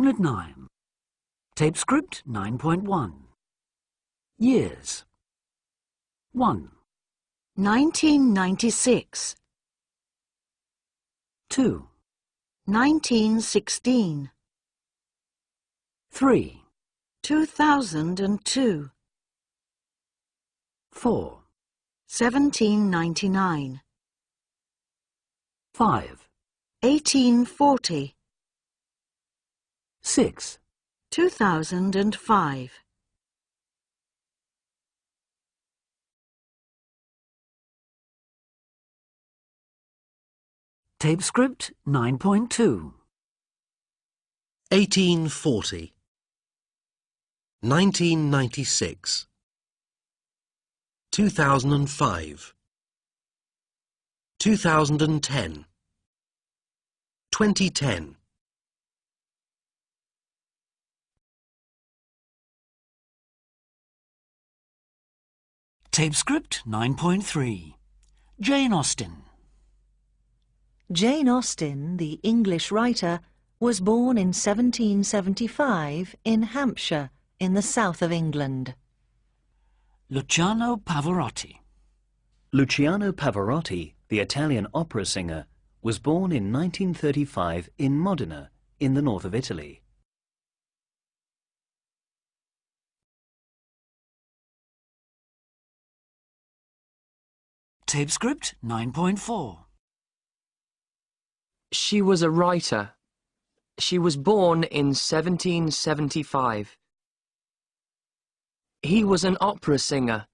Unit 9. Tape script 9.1. Years. 1, 1996, 2, 1916, 3, 2002, 4, 1799, 5, 1840, 6, 2005. Tape script 9.2. 1840, 1996, 2005, 2010, 2010. Tape script 9.3. Jane Austen. Jane Austen, the English writer, was born in 1775 in Hampshire, in the south of England. Luciano Pavarotti. Luciano Pavarotti, the Italian opera singer, was born in 1935 in Modena, in the north of Italy. Tape script 9.4. She was a writer. She was born in 1775. He was an opera singer.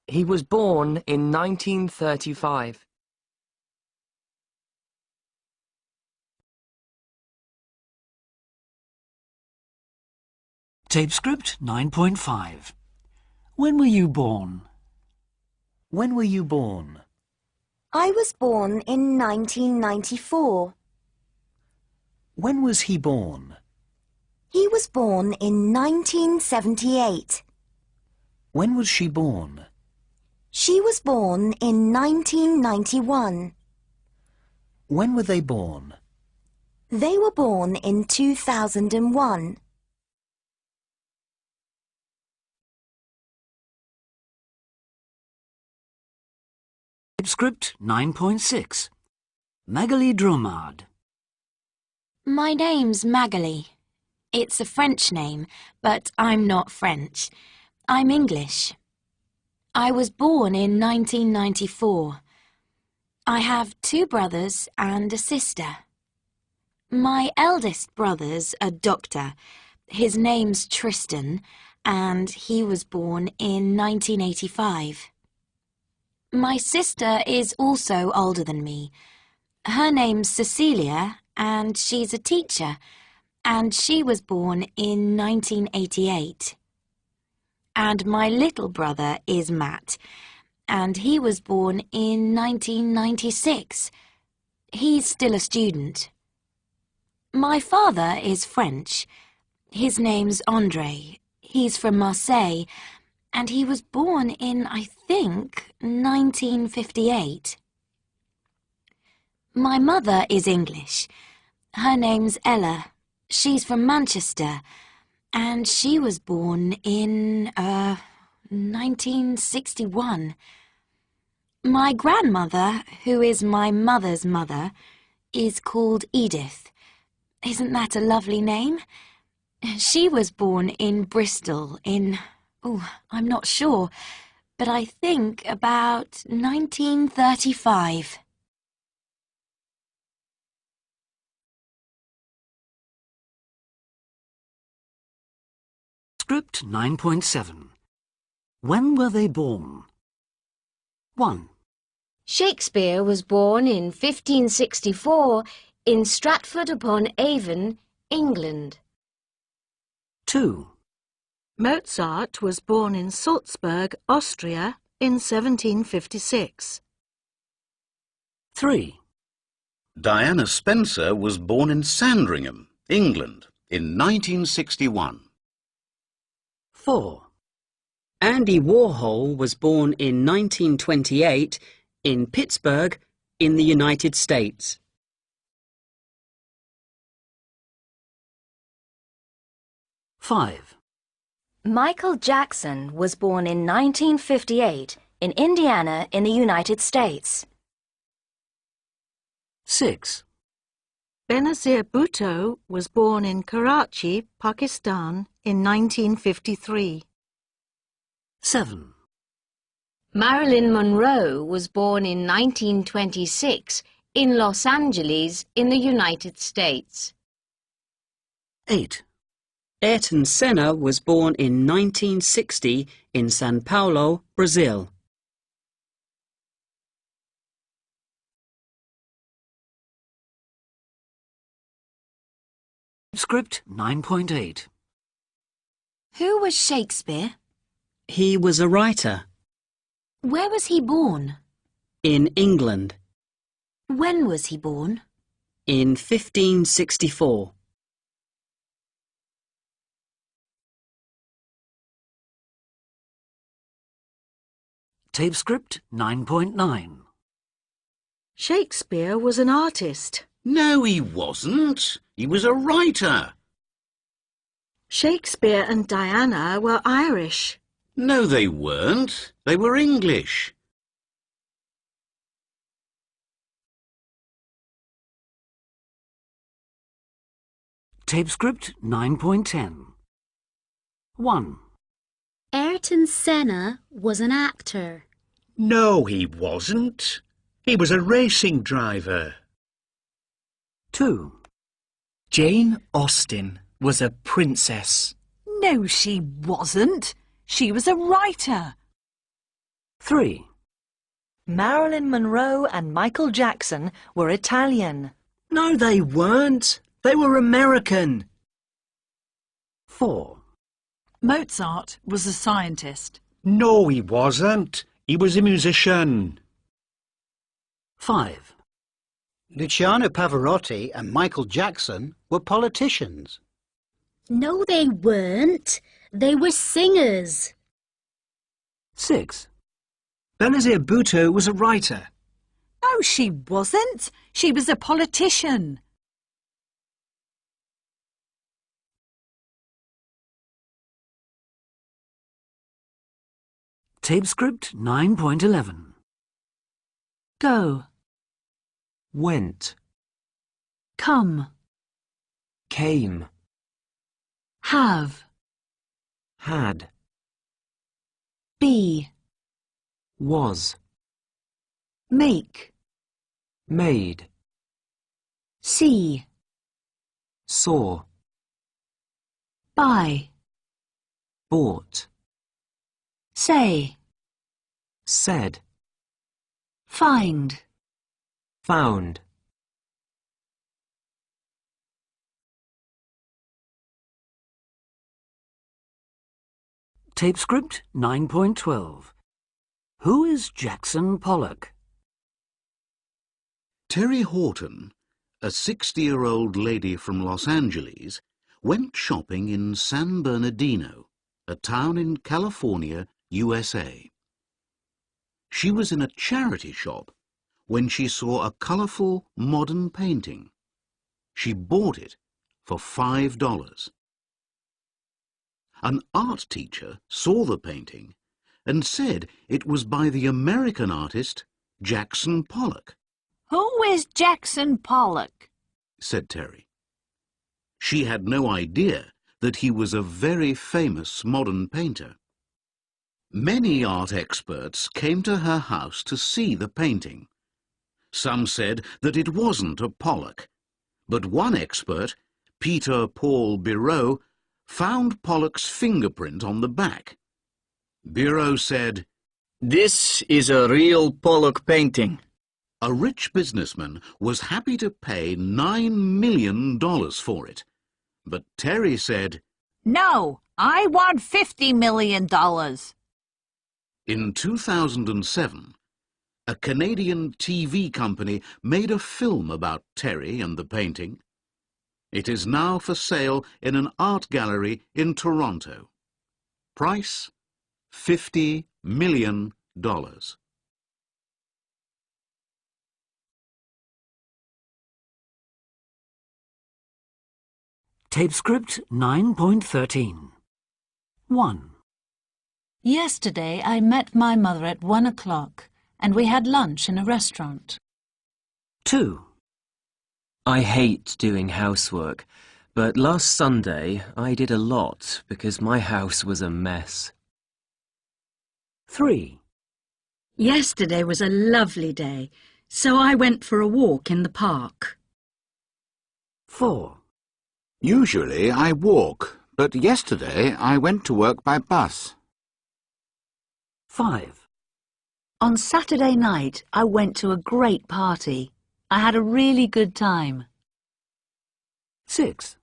He was born in 1935. Tape script 9.5. When were you born? When were you born? I was born in 1994. When was he born? He was born in 1978. When was she born? She was born in 1991. When were they born? They were born in 2001. Tape script 9.6. Magali Dromard. My name's Magali. It's a French name, but I'm not French. I'm English. I was born in 1994. I have 2 brothers and a sister. My eldest brother's a doctor. His name's Tristan, and he was born in 1985. My sister is also older than me. Her name's Cecilia, and she's a teacher, and she was born in 1988. And my little brother is Matt, and he was born in 1996. He's still a student. My father is French. His name's André. He's from Marseille, and he was born in, I think, 1958. My mother is English. Her name's Ella. She's from Manchester, and she was born in, 1961. My grandmother, who is my mother's mother, is called Edith. Isn't that a lovely name? She was born in Bristol in... I'm not sure, but I think about 1935. Script 9.7. When were they born? 1, Shakespeare was born in 1564 in Stratford-upon-Avon, England. 2, Mozart was born in Salzburg, Austria, in 1756. 3, Diana Spencer was born in Sandringham, England, in 1961. 4, Andy Warhol was born in 1928 in Pittsburgh, in the United States. 5. Michael Jackson was born in 1958 in Indiana in the United States. 6. Benazir Bhutto was born in Karachi, Pakistan in 1953. 7. Marilyn Monroe was born in 1926 in Los Angeles in the United States. 8. Ayrton Senna was born in 1960 in São Paulo, Brazil. Script 9.8. Who was Shakespeare? He was a writer. Where was he born? In England. When was he born? In 1564. Tape script 9.9. Shakespeare was an artist. No, he wasn't. He was a writer. Shakespeare and Diana were Irish. No, they weren't. They were English. Tape script 9.10. 1. Ayrton Senna was an actor. No, he wasn't. He was a racing driver. 2. Jane Austen was a princess. No, she wasn't. She was a writer. 3. Marilyn Monroe and Michael Jackson were Italian. No, they weren't. They were American. 4. Mozart was a scientist. No, he wasn't. He was a musician. 5. Luciano Pavarotti and Michael Jackson were politicians. No, they weren't. They were singers. 6. Benazir Bhutto was a writer. No, she wasn't. She was a politician. Tape script 9.11. Go. Went. Come. Came. Have. Had. Be. Was. Make. Made. See. Saw. Buy. Bought. Say. Said. Find. Found. Tape script 9.12. Who is Jackson Pollock? Terry Horton, a 60-year-old lady from Los Angeles, went shopping in San Bernardino, a town in California, USA. She was in a charity shop when she saw a colourful modern painting. She bought it for $5. An art teacher saw the painting and said it was by the American artist Jackson Pollock. Who is Jackson Pollock? Said Terry. She had no idea that he was a very famous modern painter. Many art experts came to her house to see the painting. Some said that it wasn't a Pollock, but one expert, Peter Paul Biro, found Pollock's fingerprint on the back. Biro said, "This is a real Pollock painting." A rich businessman was happy to pay $9 million for it, but Terry said, No, I want $50 million. In 2007, a Canadian TV company made a film about Terry and the painting. It is now for sale in an art gallery in Toronto. Price, $50 million. Tape script 9.13. 1. Yesterday I met my mother at 1 o'clock and we had lunch in a restaurant. 2. I hate doing housework, but last Sunday I did a lot because my house was a mess. 3. Yesterday was a lovely day, so I went for a walk in the park. 4. Usually I walk, but yesterday I went to work by bus. 5. On Saturday night I went to a great party. I had a really good time. 6.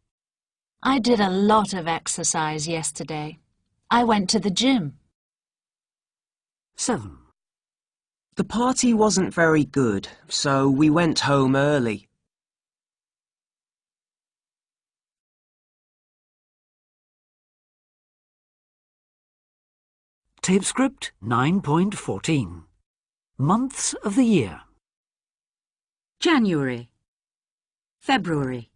I did a lot of exercise yesterday. I went to the gym. 7. The party wasn't very good, so we went home early. Tape script 9.14. Months of the year. January, February,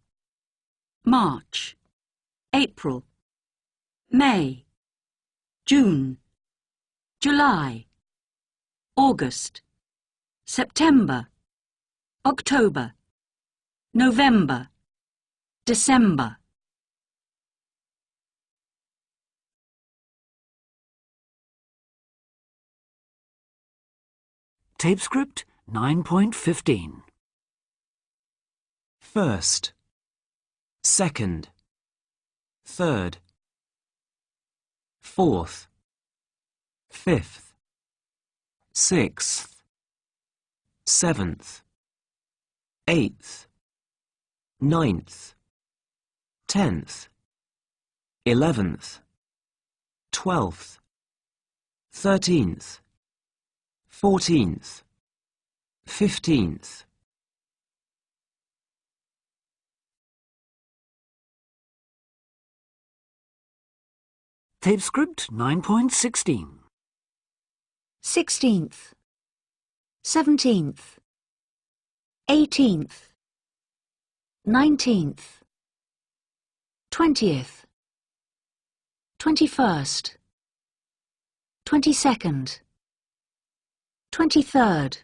March, April, May, June, July, August, September, October, November, December. Tape script 9.15. First, second, third, fourth, fifth, sixth, seventh, eighth, ninth, 10th, 11th, 12th, 13th, 14th, 15th. Tape script 9.16. 16th, 17th, 18th, 19th, 20th, 21st, 22nd, 23rd,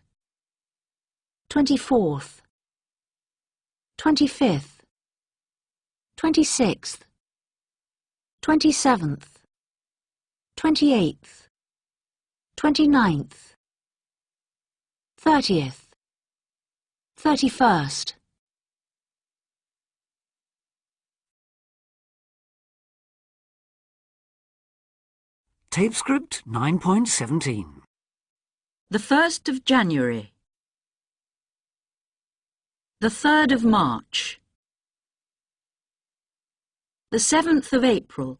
24th, 25th, 26th, 27th, 28th, 29th, 30th, 31st. Tape script 9.17. The 1st of January. The 3rd of March. The 7th of April.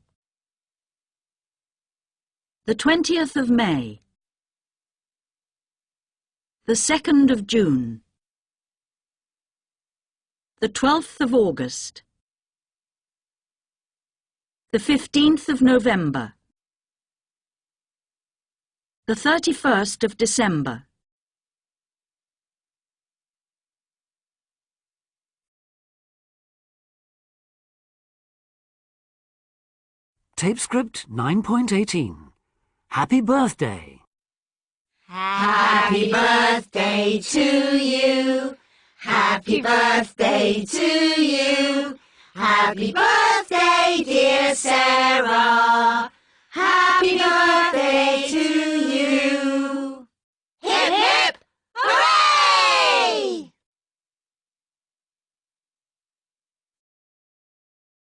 The 20th of May. The 2nd of June. The 12th of August. The 15th of November. The 31st of December. Tape script 9.18. Happy birthday. Happy birthday to you. Happy birthday to you. Happy birthday, dear Sarah. Happy birthday.